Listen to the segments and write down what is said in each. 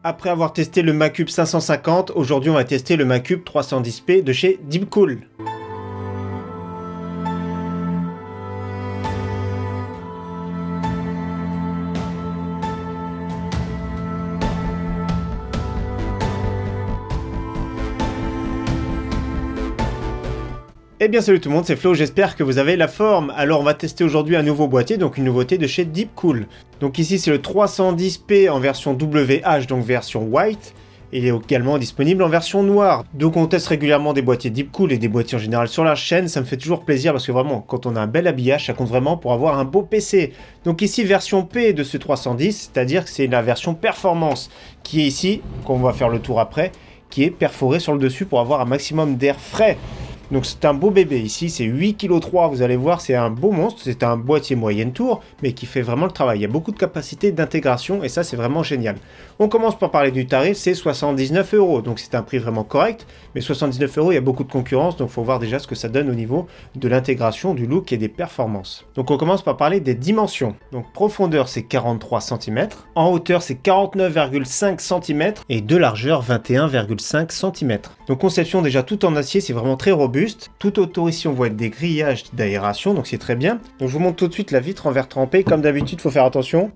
Après avoir testé le Macube 550, aujourd'hui on va tester le Macube 310p de chez Deepcool. Eh bien salut tout le monde, c'est Flo, j'espère que vous avez la forme. Alors on va tester aujourd'hui un nouveau boîtier, donc une nouveauté de chez Deepcool. Donc ici c'est le 310p en version WH, donc version white. Il est également disponible en version noire. Donc on teste régulièrement des boîtiers Deepcool et des boîtiers en général sur la chaîne. Ça me fait toujours plaisir parce que vraiment, quand on a un bel habillage, ça compte vraiment pour avoir un beau PC. Donc ici version P de ce 310, c'est-à-dire que c'est la version performance qui est ici, qu'on va faire le tour après, qui est perforée sur le dessus pour avoir un maximum d'air frais. Donc c'est un beau bébé ici, c'est 8,3 kg, vous allez voir, c'est un beau monstre, c'est un boîtier moyenne tour, mais qui fait vraiment le travail. Il y a beaucoup de capacité d'intégration et ça c'est vraiment génial. On commence par parler du tarif, c'est 79 €, donc c'est un prix vraiment correct, mais 79 €, il y a beaucoup de concurrence, donc il faut voir déjà ce que ça donne au niveau de l'intégration, du look et des performances. Donc on commence par parler des dimensions. Donc profondeur c'est 43 cm, en hauteur c'est 49,5 cm et de largeur 21,5 cm. Donc conception déjà tout en acier, c'est vraiment très robuste. Tout autour ici on voit des grillages d'aération, donc c'est très bien. Donc je vous montre tout de suite la vitre en verre trempé, comme d'habitude il faut faire attention.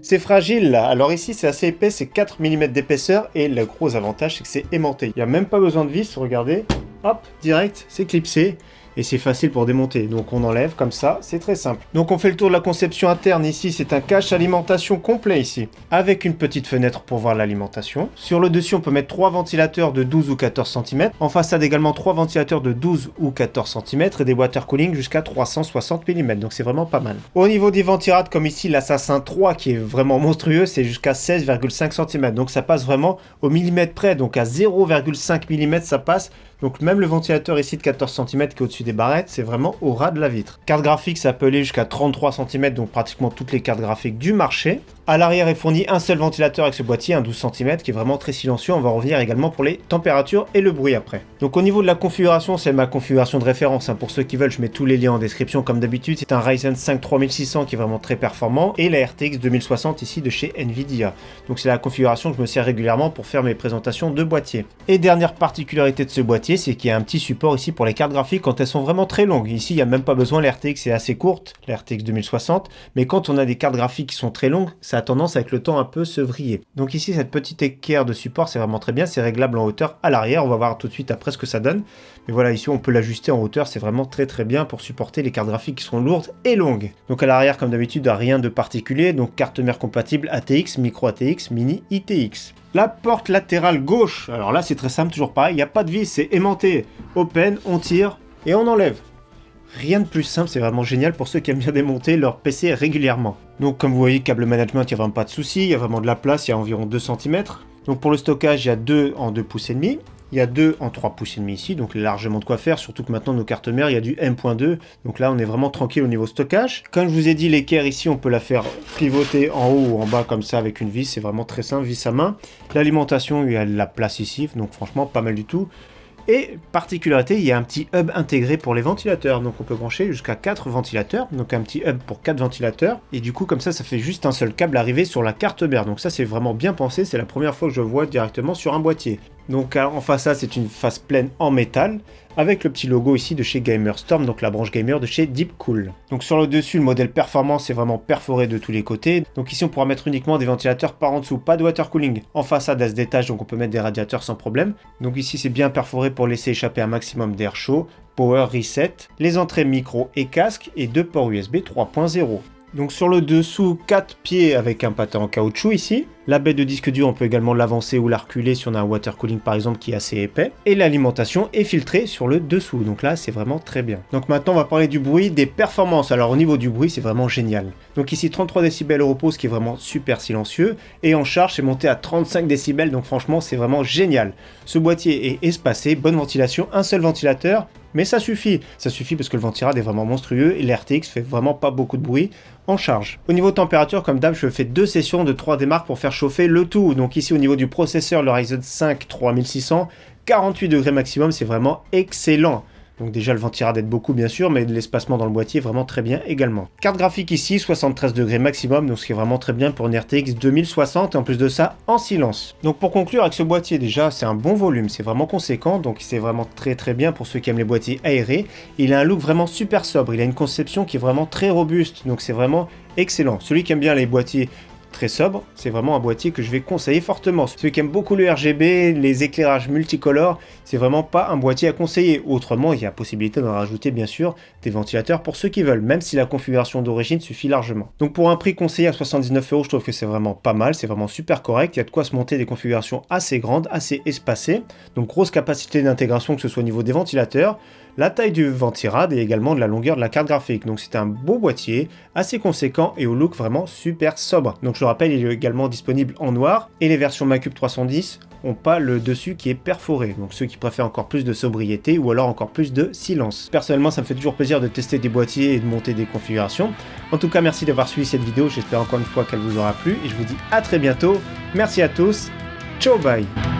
C'est fragile là, alors ici c'est assez épais, c'est 4 mm d'épaisseur et le gros avantage c'est que c'est aimanté. Il n'y a même pas besoin de vis, regardez, hop, direct, c'est clipsé. Et c'est facile pour démonter, donc on enlève comme ça, c'est très simple. Donc on fait le tour de la conception interne ici, c'est un cache alimentation complet ici, avec une petite fenêtre pour voir l'alimentation. Sur le dessus on peut mettre 3 ventilateurs de 12 ou 14 cm, en façade également 3 ventilateurs de 12 ou 14 cm et des water cooling jusqu'à 360 mm, donc c'est vraiment pas mal. Au niveau des ventirades comme ici l'Assassin 3 qui est vraiment monstrueux, c'est jusqu'à 16,5 cm, donc ça passe vraiment au millimètre près, donc à 0,5 mm ça passe. Donc même le ventilateur ici de 14 cm qui est au-dessus des barrettes, c'est vraiment au ras de la vitre. Carte graphique, ça peut aller jusqu'à 33 cm, donc pratiquement toutes les cartes graphiques du marché. À l'arrière est fourni un seul ventilateur avec ce boîtier, un 12 cm, qui est vraiment très silencieux. On va revenir également pour les températures et le bruit après. Donc au niveau de la configuration, c'est ma configuration de référence. Pour ceux qui veulent, je mets tous les liens en description comme d'habitude. C'est un Ryzen 5 3600 qui est vraiment très performant et la RTX 2060 ici de chez Nvidia. Donc c'est la configuration que je me sers régulièrement pour faire mes présentations de boîtiers. Et dernière particularité de ce boîtier, c'est qu'il y a un petit support ici pour les cartes graphiques quand elles sont vraiment très longues. Ici, il n'y a même pas besoin, la RTX est assez courte, la RTX 2060, mais quand on a des cartes graphiques qui sont très longues, ça a tendance avec le temps un peu se vriller. Donc ici, cette petite équerre de support, c'est vraiment très bien, c'est réglable en hauteur à l'arrière, on va voir tout de suite après ce que ça donne. Mais voilà, ici, on peut l'ajuster en hauteur, c'est vraiment très bien pour supporter les cartes graphiques qui sont lourdes et longues. Donc à l'arrière, comme d'habitude, rien de particulier, donc carte mère compatible ATX, micro ATX, mini ITX. La porte latérale gauche, alors là c'est très simple, toujours pareil, il n'y a pas de vis, c'est aimanté. Open, on tire et on enlève. Rien de plus simple, c'est vraiment génial pour ceux qui aiment bien démonter leur PC régulièrement. Donc comme vous voyez, câble management, il n'y a vraiment pas de souci, il y a vraiment de la place, il y a environ 2 cm. Donc pour le stockage, il y a 2 en 2,5 pouces. Il y a 2 en 3,5 pouces ici, donc largement de quoi faire, surtout que maintenant nos cartes mères, il y a du M.2, donc là on est vraiment tranquille au niveau stockage. Comme je vous ai dit, l'équerre ici, on peut la faire pivoter en haut ou en bas comme ça avec une vis, c'est vraiment très simple, vis à main. L'alimentation, il y a de la place ici, donc franchement pas mal du tout. Et particularité, il y a un petit hub intégré pour les ventilateurs, donc on peut brancher jusqu'à 4 ventilateurs, donc un petit hub pour 4 ventilateurs, et du coup comme ça fait juste un seul câble arrivé sur la carte mère, donc ça c'est vraiment bien pensé, c'est la première fois que je vois directement sur un boîtier. Donc en façade c'est une face pleine en métal, avec le petit logo ici de chez Gamerstorm, donc la branche gamer de chez Deepcool. Donc sur le dessus, le modèle performance est vraiment perforé de tous les côtés. Donc ici on pourra mettre uniquement des ventilateurs par en dessous, pas de water cooling. En façade à ce étage, donc on peut mettre des radiateurs sans problème. Donc ici c'est bien perforé pour laisser échapper un maximum d'air chaud. Power reset, les entrées micro et casque et 2 ports USB 3.0. Donc sur le dessous, 4 pieds avec un patin en caoutchouc ici. La baie de disque dur, on peut également l'avancer ou la reculer si on a un water cooling par exemple qui est assez épais. Et l'alimentation est filtrée sur le dessous, donc là c'est vraiment très bien. Donc maintenant on va parler du bruit, des performances. Alors au niveau du bruit c'est vraiment génial. Donc ici 33 décibels au repos, ce qui est vraiment super silencieux. Et en charge c'est monté à 35 décibels, donc franchement c'est vraiment génial. Ce boîtier est espacé, bonne ventilation, un seul ventilateur. Mais ça suffit parce que le ventirad est vraiment monstrueux et l'RTX fait vraiment pas beaucoup de bruit en charge. Au niveau température, comme d'hab, je fais 2 sessions de 3 démarques pour faire chauffer le tout. Donc ici au niveau du processeur, le Ryzen 5 3600, 48 degrés maximum, c'est vraiment excellent. Donc déjà le ventirad aide beaucoup bien sûr, mais l'espacement dans le boîtier est vraiment très bien également. Carte graphique ici, 73 degrés maximum, donc ce qui est vraiment très bien pour une RTX 2060 et en plus de ça en silence. Donc pour conclure avec ce boîtier déjà, c'est un bon volume, c'est vraiment conséquent, donc c'est vraiment très bien pour ceux qui aiment les boîtiers aérés. Il a un look vraiment super sobre, il a une conception qui est vraiment très robuste, donc c'est vraiment excellent. Celui qui aime bien les boîtiers très sobre, c'est vraiment un boîtier que je vais conseiller fortement. Ceux qui aiment beaucoup le RGB, les éclairages multicolores, c'est vraiment pas un boîtier à conseiller. Autrement, il y a possibilité d'en rajouter bien sûr des ventilateurs pour ceux qui veulent, même si la configuration d'origine suffit largement. Donc pour un prix conseillé à 79 €, je trouve que c'est vraiment pas mal, c'est vraiment super correct. Il y a de quoi se monter des configurations assez grandes, assez espacées. Donc grosse capacité d'intégration que ce soit au niveau des ventilateurs, la taille du ventirad et également de la longueur de la carte graphique. Donc c'est un beau boîtier, assez conséquent et au look vraiment super sobre. Donc je le rappelle, il est également disponible en noir et les versions Macube 310 n'ont pas le dessus qui est perforé. Donc ceux qui préfèrent encore plus de sobriété ou alors encore plus de silence. Personnellement, ça me fait toujours plaisir de tester des boîtiers et de monter des configurations. En tout cas, merci d'avoir suivi cette vidéo. J'espère encore une fois qu'elle vous aura plu et je vous dis à très bientôt. Merci à tous. Ciao, bye.